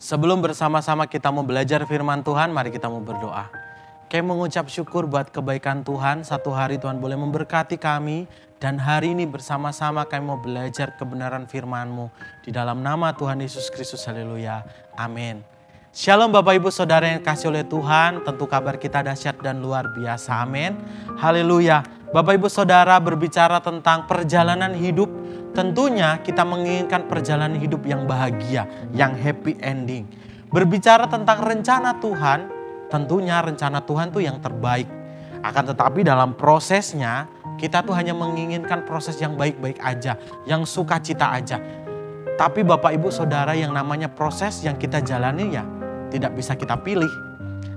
Sebelum bersama-sama kita mau belajar firman Tuhan, mari kita mau berdoa. Kami mengucap syukur buat kebaikan Tuhan, satu hari Tuhan boleh memberkati kami. Dan hari ini bersama-sama kami mau belajar kebenaran firman-Mu. Di dalam nama Tuhan Yesus Kristus, haleluya, amin. Shalom Bapak Ibu Saudara yang kasih oleh Tuhan, tentu kabar kita dahsyat dan luar biasa, amin. Haleluya. Bapak Ibu Saudara berbicara tentang perjalanan hidup, tentunya kita menginginkan perjalanan hidup yang bahagia, yang happy ending. Berbicara tentang rencana Tuhan, tentunya rencana Tuhan itu yang terbaik. Akan tetapi dalam prosesnya, kita tuh hanya menginginkan proses yang baik-baik aja, yang sukacita aja. Tapi Bapak Ibu Saudara, yang namanya proses yang kita jalani ya tidak bisa kita pilih.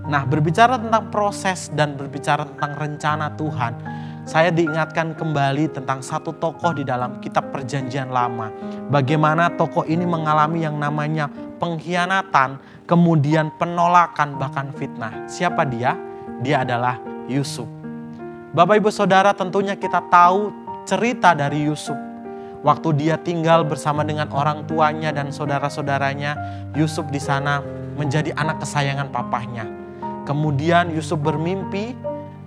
Nah, berbicara tentang proses dan berbicara tentang rencana Tuhan, saya diingatkan kembali tentang satu tokoh di dalam kitab Perjanjian Lama. Bagaimana tokoh ini mengalami yang namanya pengkhianatan, kemudian penolakan, bahkan fitnah. Siapa dia? Dia adalah Yusuf. Bapak Ibu Saudara, tentunya kita tahu cerita dari Yusuf. Waktu dia tinggal bersama dengan orang tuanya dan saudara-saudaranya, Yusuf di sana menjadi anak kesayangan papahnya. Kemudian Yusuf bermimpi,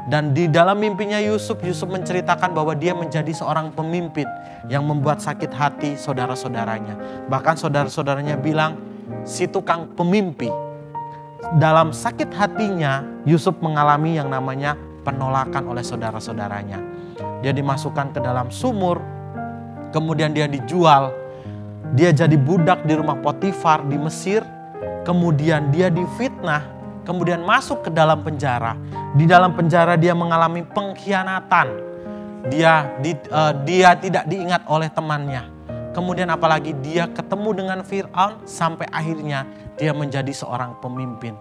dan di dalam mimpinya Yusuf menceritakan bahwa dia menjadi seorang pemimpin yang membuat sakit hati saudara-saudaranya. Bahkan saudara-saudaranya bilang, si tukang pemimpi. Dalam sakit hatinya, Yusuf mengalami yang namanya penolakan oleh saudara-saudaranya. Dia dimasukkan ke dalam sumur, kemudian dia dijual. Dia jadi budak di rumah Potifar di Mesir, kemudian dia difitnah, kemudian masuk ke dalam penjara. Di dalam penjara dia mengalami pengkhianatan. Dia tidak diingat oleh temannya. Kemudian apalagi dia ketemu dengan Fir'aun sampai akhirnya dia menjadi seorang pemimpin.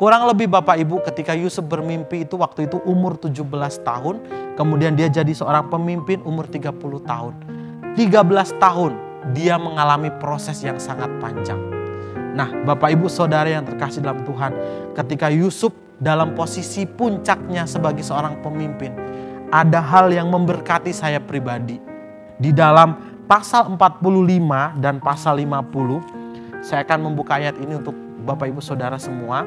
Kurang lebih Bapak Ibu, ketika Yusuf bermimpi itu waktu itu umur 17 tahun. Kemudian dia jadi seorang pemimpin umur 30 tahun. 13 tahun dia mengalami proses yang sangat panjang. Nah Bapak Ibu Saudara yang terkasih dalam Tuhan, ketika Yusuf dalam posisi puncaknya sebagai seorang pemimpin, ada hal yang memberkati saya pribadi. Di dalam pasal 45 dan pasal 50, saya akan membuka ayat ini untuk Bapak Ibu Saudara semua.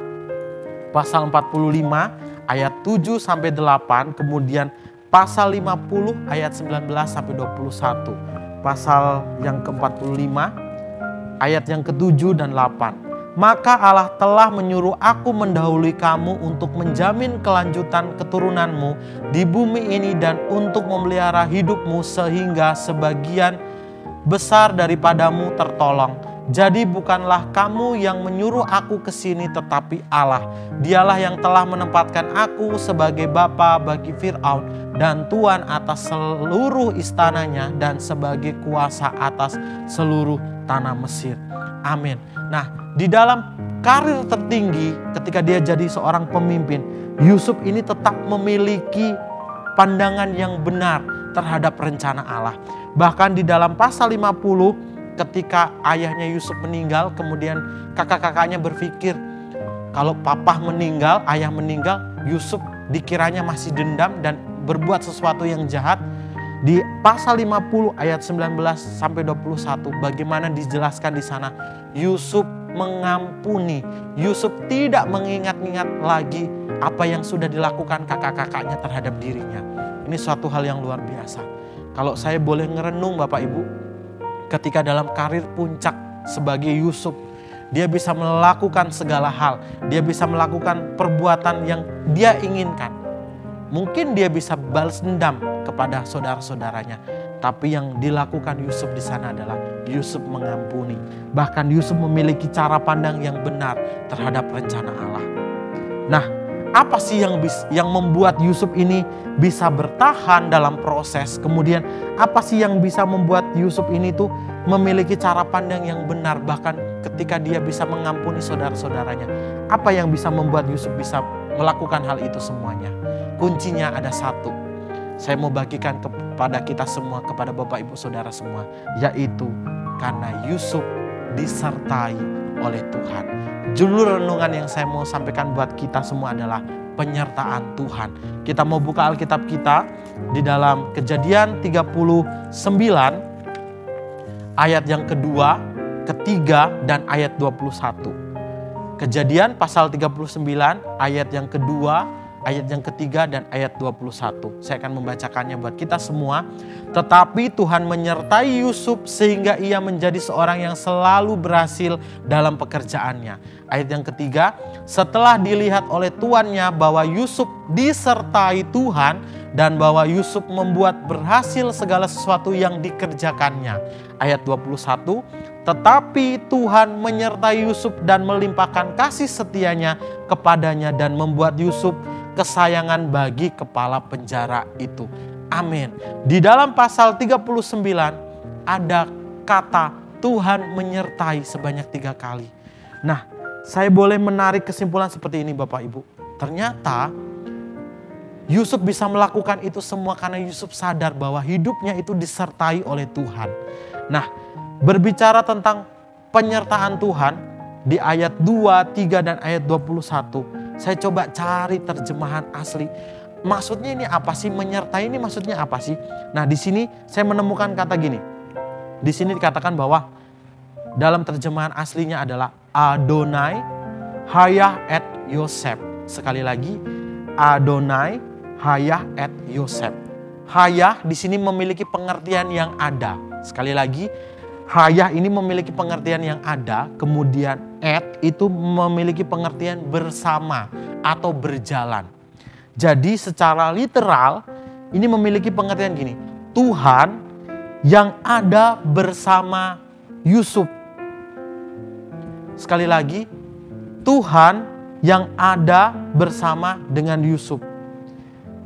Pasal 45 ayat 7 sampai 8, kemudian pasal 50 ayat 19 sampai 21. Pasal yang ke-45 ayat yang ke-7 dan 8. Maka Allah telah menyuruh aku mendahului kamu untuk menjamin kelanjutan keturunanmu di bumi ini dan untuk memelihara hidupmu sehingga sebagian besar daripadamu tertolong. Jadi bukanlah kamu yang menyuruh aku ke sini tetapi Allah. Dialah yang telah menempatkan aku sebagai bapa bagi Fir'aun dan tuan atas seluruh istananya dan sebagai kuasa atas seluruh tanah Mesir. Amin. Nah, di dalam karir tertinggi ketika dia jadi seorang pemimpin, Yusuf ini tetap memiliki pandangan yang benar terhadap rencana Allah. Bahkan di dalam pasal 50, ketika ayahnya Yusuf meninggal, kemudian kakak-kakaknya berpikir, kalau papa meninggal, ayah meninggal, Yusuf dikiranya masih dendam dan berbuat sesuatu yang jahat. Di pasal 50 ayat 19 sampai 21, bagaimana dijelaskan di sana, Yusuf mengampuni. Yusuf tidak mengingat-ingat lagi apa yang sudah dilakukan kakak-kakaknya terhadap dirinya. Ini suatu hal yang luar biasa. Kalau saya boleh ngerenung Bapak Ibu, ketika dalam karir puncak sebagai Yusuf, dia bisa melakukan segala hal. Dia bisa melakukan perbuatan yang dia inginkan. Mungkin dia bisa balas dendam kepada saudara-saudaranya. Tapi yang dilakukan Yusuf di sana adalah Yusuf mengampuni. Bahkan Yusuf memiliki cara pandang yang benar terhadap rencana Allah. Nah, apa sih yang membuat Yusuf ini bisa bertahan dalam proses? Kemudian apa sih yang bisa membuat Yusuf ini tuh memiliki cara pandang yang benar bahkan ketika dia bisa mengampuni saudara-saudaranya? Apa yang bisa membuat Yusuf bisa melakukan hal itu semuanya? Kuncinya ada satu. Saya mau bagikan kepada kita semua, kepada Bapak Ibu Saudara semua, yaitu karena Yusuf disertai oleh Tuhan. Judul renungan yang saya mau sampaikan buat kita semua adalah penyertaan Tuhan. Kita mau buka Alkitab kita di dalam Kejadian 39 ayat yang kedua ketiga dan ayat 21. Kejadian pasal 39 ayat yang kedua, ayat yang ketiga dan ayat 21. Saya akan membacakannya buat kita semua. Tetapi Tuhan menyertai Yusuf sehingga ia menjadi seorang yang selalu berhasil dalam pekerjaannya. Ayat yang ketiga, setelah dilihat oleh tuannya bahwa Yusuf disertai Tuhan dan bahwa Yusuf membuat berhasil segala sesuatu yang dikerjakannya. Ayat 21, tetapi Tuhan menyertai Yusuf dan melimpahkan kasih setianya kepadanya dan membuat Yusuf kesayangan bagi kepala penjara itu. Amin. Di dalam pasal 39 ada kata Tuhan menyertai sebanyak 3 kali. Nah, saya boleh menarik kesimpulan seperti ini Bapak Ibu. Ternyata Yusuf bisa melakukan itu semua karena Yusuf sadar bahwa hidupnya itu disertai oleh Tuhan. Nah, berbicara tentang penyertaan Tuhan di ayat 2, 3 dan ayat 21. Saya coba cari terjemahan asli. Maksudnya ini apa sih? Menyertai ini maksudnya apa sih? Nah, di sini saya menemukan kata gini. Di sini dikatakan bahwa dalam terjemahan aslinya adalah Adonai Hayah et Yosef. Sekali lagi, Adonai Hayah et Yosef. Hayah di sini memiliki pengertian yang ada. Sekali lagi, hayah ini memiliki pengertian yang ada, kemudian et itu memiliki pengertian bersama atau berjalan. Jadi secara literal ini memiliki pengertian gini, Tuhan yang ada bersama Yusuf. Sekali lagi, Tuhan yang ada bersama dengan Yusuf.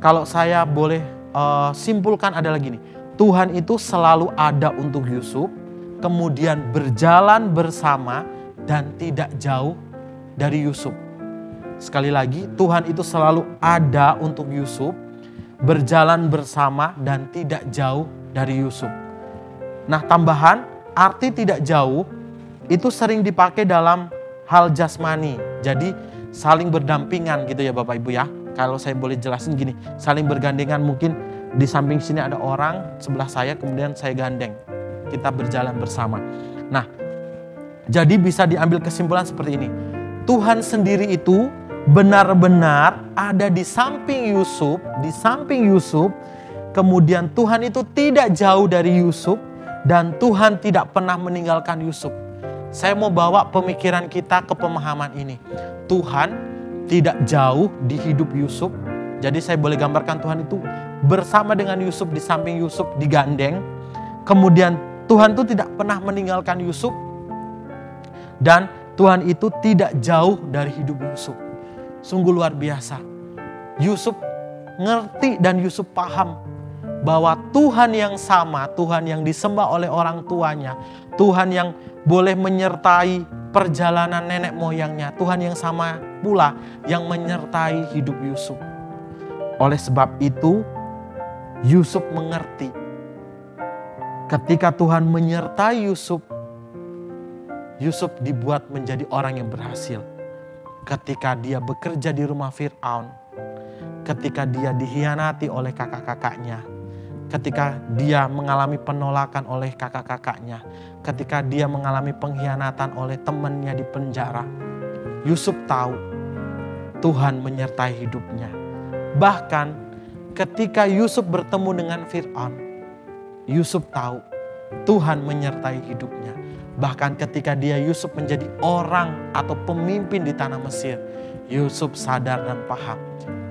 Kalau saya boleh simpulkan adalah gini, Tuhan itu selalu ada untuk Yusuf, kemudian berjalan bersama dan tidak jauh dari Yusuf. Sekali lagi, Tuhan itu selalu ada untuk Yusuf, berjalan bersama dan tidak jauh dari Yusuf. Nah, tambahan arti tidak jauh itu sering dipakai dalam hal jasmani. Jadi saling berdampingan gitu ya Bapak Ibu ya. Kalau saya boleh jelasin gini, saling bergandengan, mungkin di samping sini ada orang sebelah saya, kemudian saya gandeng. Kita berjalan bersama. Nah, jadi bisa diambil kesimpulan seperti ini. Tuhan sendiri itu benar-benar ada di samping Yusuf, kemudian Tuhan itu tidak jauh dari Yusuf dan Tuhan tidak pernah meninggalkan Yusuf. Saya mau bawa pemikiran kita ke pemahaman ini. Tuhan tidak jauh di hidup Yusuf. Jadi saya boleh gambarkan Tuhan itu bersama dengan Yusuf, di samping Yusuf digandeng. Kemudian Tuhan itu tidak pernah meninggalkan Yusuf. Dan Tuhan itu tidak jauh dari hidup Yusuf. Sungguh luar biasa. Yusuf ngerti dan Yusuf paham bahwa Tuhan yang sama, Tuhan yang disembah oleh orang tuanya, Tuhan yang boleh menyertai perjalanan nenek moyangnya, Tuhan yang sama pula yang menyertai hidup Yusuf. Oleh sebab itu, Yusuf mengerti ketika Tuhan menyertai Yusuf, Yusuf dibuat menjadi orang yang berhasil. Ketika dia bekerja di rumah Fir'aun, ketika dia dihianati oleh kakak-kakaknya, ketika dia mengalami penolakan oleh kakak-kakaknya, ketika dia mengalami pengkhianatan oleh temannya di penjara, Yusuf tahu Tuhan menyertai hidupnya. Bahkan ketika Yusuf bertemu dengan Fir'aun, Yusuf tahu Tuhan menyertai hidupnya. Bahkan ketika Yusuf menjadi orang atau pemimpin di tanah Mesir, Yusuf sadar dan paham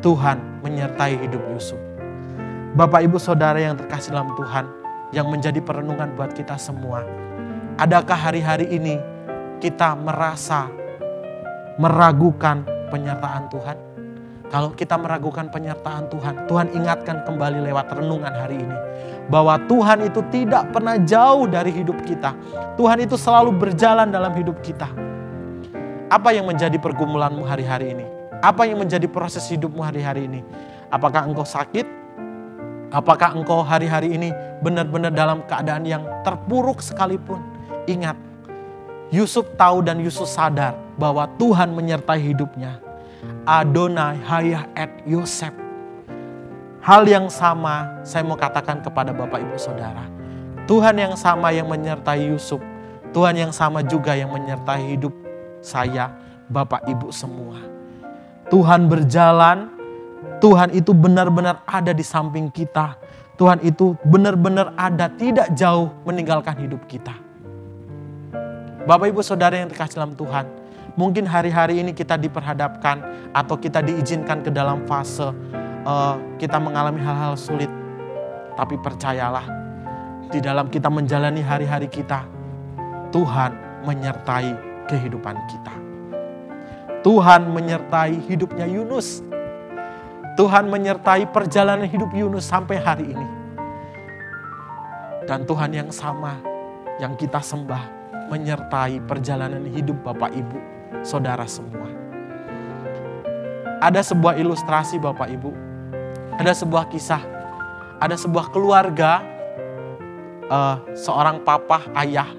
Tuhan menyertai hidup Yusuf. Bapak Ibu Saudara yang terkasih dalam Tuhan, yang menjadi perenungan buat kita semua. Adakah hari-hari ini kita merasa meragukan penyertaan Tuhan? Kalau kita meragukan penyertaan Tuhan, Tuhan ingatkan kembali lewat renungan hari ini bahwa Tuhan itu tidak pernah jauh dari hidup kita. Tuhan itu selalu berjalan dalam hidup kita. Apa yang menjadi pergumulanmu hari-hari ini? Apa yang menjadi proses hidupmu hari-hari ini? Apakah engkau sakit? Apakah engkau hari-hari ini benar-benar dalam keadaan yang terpuruk sekalipun? Ingat, Yusuf tahu dan Yusuf sadar bahwa Tuhan menyertai hidupnya. Adonai Hayah et Yosef. Hal yang sama saya mau katakan kepada Bapak Ibu Saudara. Tuhan yang sama yang menyertai Yusuf Tuhan yang sama juga yang menyertai hidup saya, Bapak Ibu semua. Tuhan berjalan, Tuhan itu benar-benar ada di samping kita. Tuhan itu benar-benar ada, tidak jauh meninggalkan hidup kita. Bapak Ibu Saudara yang terkasih dalam Tuhan, mungkin hari-hari ini kita diperhadapkan atau kita diizinkan ke dalam fase kita mengalami hal-hal sulit. Tapi percayalah, di dalam kita menjalani hari-hari kita, Tuhan menyertai kehidupan kita. Tuhan menyertai hidupnya Yunus. Tuhan menyertai perjalanan hidup Yunus sampai hari ini. Dan Tuhan yang sama yang kita sembah menyertai perjalanan hidup Bapak Ibu, Saudara semua. Ada sebuah ilustrasi Bapak Ibu, ada sebuah kisah, ada sebuah keluarga, seorang papa, ayah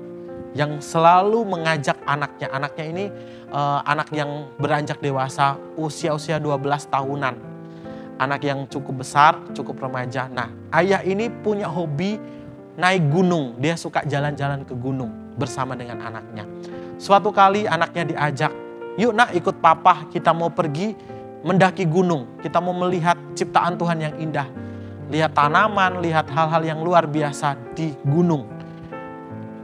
yang selalu mengajak anaknya. Anaknya ini anak yang beranjak dewasa, usia 12 tahunan. Anak yang cukup besar, cukup remaja. Nah, ayah ini punya hobi naik gunung. Dia suka jalan-jalan ke gunung bersama dengan anaknya. Suatu kali anaknya diajak, "Yuk nak, ikut papa, kita mau pergi mendaki gunung. Kita mau melihat ciptaan Tuhan yang indah. Lihat tanaman, lihat hal-hal yang luar biasa di gunung."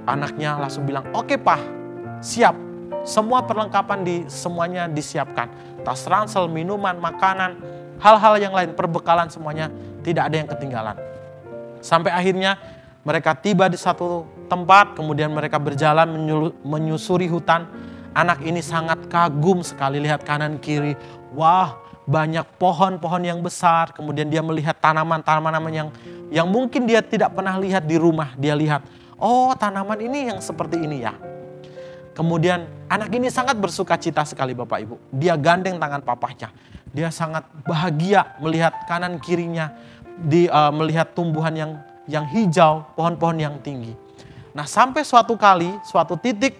Anaknya langsung bilang, "Oke Pak, siap. Semua perlengkapan semuanya disiapkan. Tas ransel, minuman, makanan, hal-hal yang lain, perbekalan semuanya tidak ada yang ketinggalan." Sampai akhirnya mereka tiba di satu tempat, kemudian mereka berjalan menyusuri hutan. Anak ini sangat kagum sekali lihat kanan kiri. Wah, banyak pohon-pohon yang besar. Kemudian dia melihat tanaman-tanaman yang mungkin dia tidak pernah lihat di rumah. Dia lihat, oh tanaman ini yang seperti ini ya. Kemudian anak ini sangat bersuka cita sekali Bapak Ibu. Dia gandeng tangan papahnya. Dia sangat bahagia melihat kanan kirinya. Melihat tumbuhan yang hijau, pohon-pohon yang tinggi. Nah sampai suatu kali, suatu titik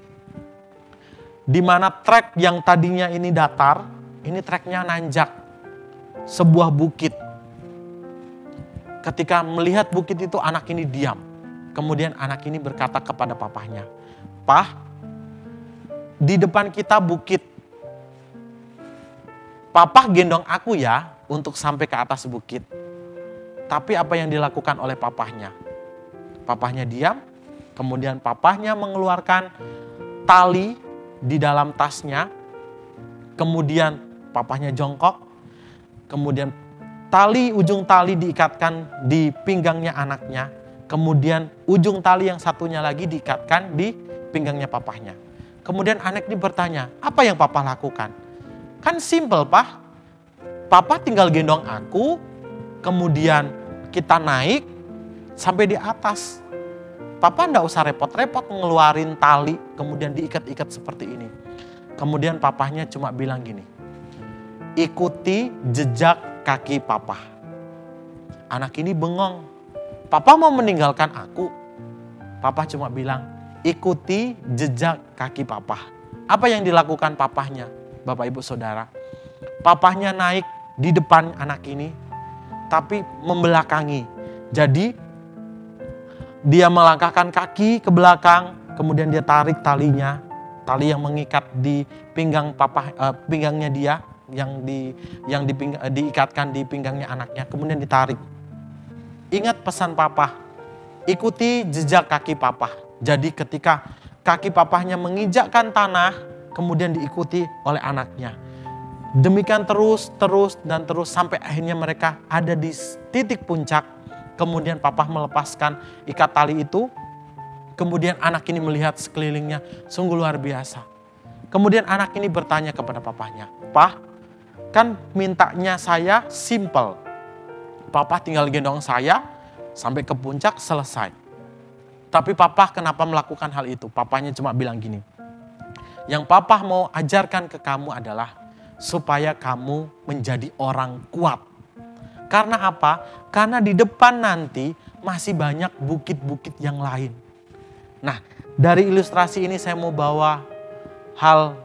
di mana trek yang tadinya ini datar, ini treknya nanjak. Sebuah bukit. Ketika melihat bukit itu anak ini diam. Kemudian anak ini berkata kepada papahnya, "Pah, di depan kita bukit. Papa gendong aku ya untuk sampai ke atas bukit." Tapi apa yang dilakukan oleh papahnya? Papahnya diam, kemudian papahnya mengeluarkan tali di dalam tasnya. Kemudian papahnya jongkok, kemudian ujung tali diikatkan di pinggangnya anaknya. Kemudian ujung tali yang satunya lagi diikatkan di pinggangnya papahnya. Kemudian anak ini bertanya, "Apa yang papa lakukan?" "Kan simple, Pak. Papa tinggal gendong aku, kemudian kita naik sampai di atas. Papa enggak usah repot-repot ngeluarin tali, kemudian diikat-ikat seperti ini." Kemudian papahnya cuma bilang gini, "Ikuti jejak kaki papa." Anak ini bengong. "Papa mau meninggalkan aku?" Papa cuma bilang, "Ikuti jejak kaki papa." Apa yang dilakukan papahnya, Bapak Ibu Saudara? Papahnya naik di depan anak ini, tapi membelakangi. Jadi dia melangkahkan kaki ke belakang, kemudian dia tarik talinya, tali yang mengikat di pinggang pinggangnya dia, yang diikatkan di pinggangnya anaknya, kemudian ditarik. Ingat pesan papa, ikuti jejak kaki papa. Jadi ketika kaki papahnya menginjakkan tanah, kemudian diikuti oleh anaknya. Demikian terus sampai akhirnya mereka ada di titik puncak. Kemudian papa melepaskan ikat tali itu. Kemudian anak ini melihat sekelilingnya sungguh luar biasa. Kemudian anak ini bertanya kepada papahnya, "Pak, kan mintanya saya simple. Papa tinggal gendong saya sampai ke puncak selesai. Tapi papa kenapa melakukan hal itu?" Papanya cuma bilang gini, "Yang papa mau ajarkan ke kamu adalah supaya kamu menjadi orang kuat." Karena apa? Karena di depan nanti masih banyak bukit-bukit yang lain. Nah, dari ilustrasi ini saya mau bawa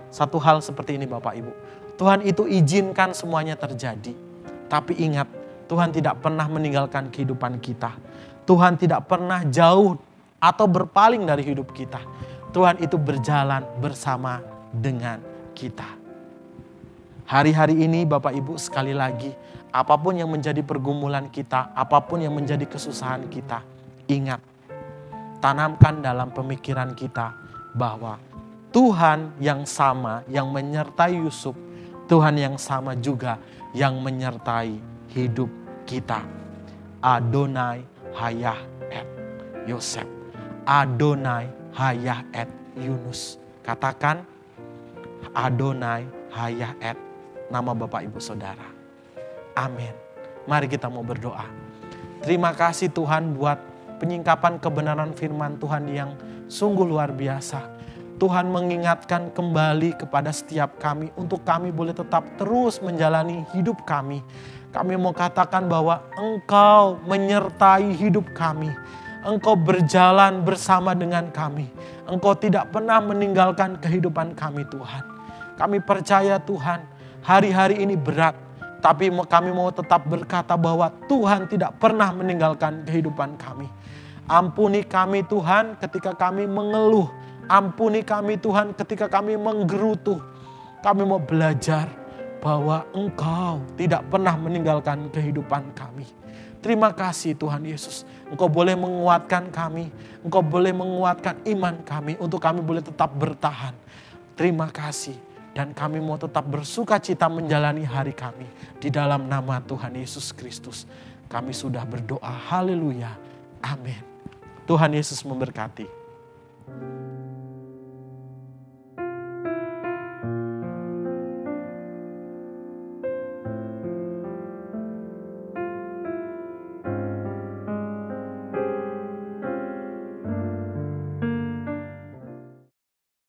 satu hal seperti ini Bapak Ibu. Tuhan itu izinkan semuanya terjadi. Tapi ingat, Tuhan tidak pernah meninggalkan kehidupan kita. Tuhan tidak pernah jauh atau berpaling dari hidup kita. Tuhan itu berjalan bersama dengan kita. Hari-hari ini Bapak Ibu, sekali lagi, apapun yang menjadi pergumulan kita, apapun yang menjadi kesusahan kita, ingat, tanamkan dalam pemikiran kita bahwa Tuhan yang sama yang menyertai Yusuf, Tuhan yang sama juga yang menyertai hidup kita. Adonai hayah et Yosef, Adonai hayah et Yunus. Katakan Adonai hayah et nama Bapak Ibu Saudara. Amin. Mari kita mau berdoa. Terima kasih Tuhan buat penyingkapan kebenaran firman Tuhan yang sungguh luar biasa. Tuhan mengingatkan kembali kepada setiap kami untuk kami boleh tetap terus menjalani hidup kami. Kami mau katakan bahwa Engkau menyertai hidup kami. Engkau berjalan bersama dengan kami. Engkau tidak pernah meninggalkan kehidupan kami Tuhan. Kami percaya Tuhan, hari-hari ini berat, tapi kami mau tetap berkata bahwa Tuhan tidak pernah meninggalkan kehidupan kami. Ampuni kami Tuhan ketika kami mengeluh. Ampuni kami Tuhan ketika kami menggerutu. Kami mau belajar bahwa Engkau tidak pernah meninggalkan kehidupan kami. Terima kasih Tuhan Yesus. Engkau boleh menguatkan kami. Engkau boleh menguatkan iman kami untuk kami boleh tetap bertahan. Terima kasih. Dan kami mau tetap bersuka cita menjalani hari kami. Di dalam nama Tuhan Yesus Kristus. Kami sudah berdoa. Haleluya. Amin. Tuhan Yesus memberkati.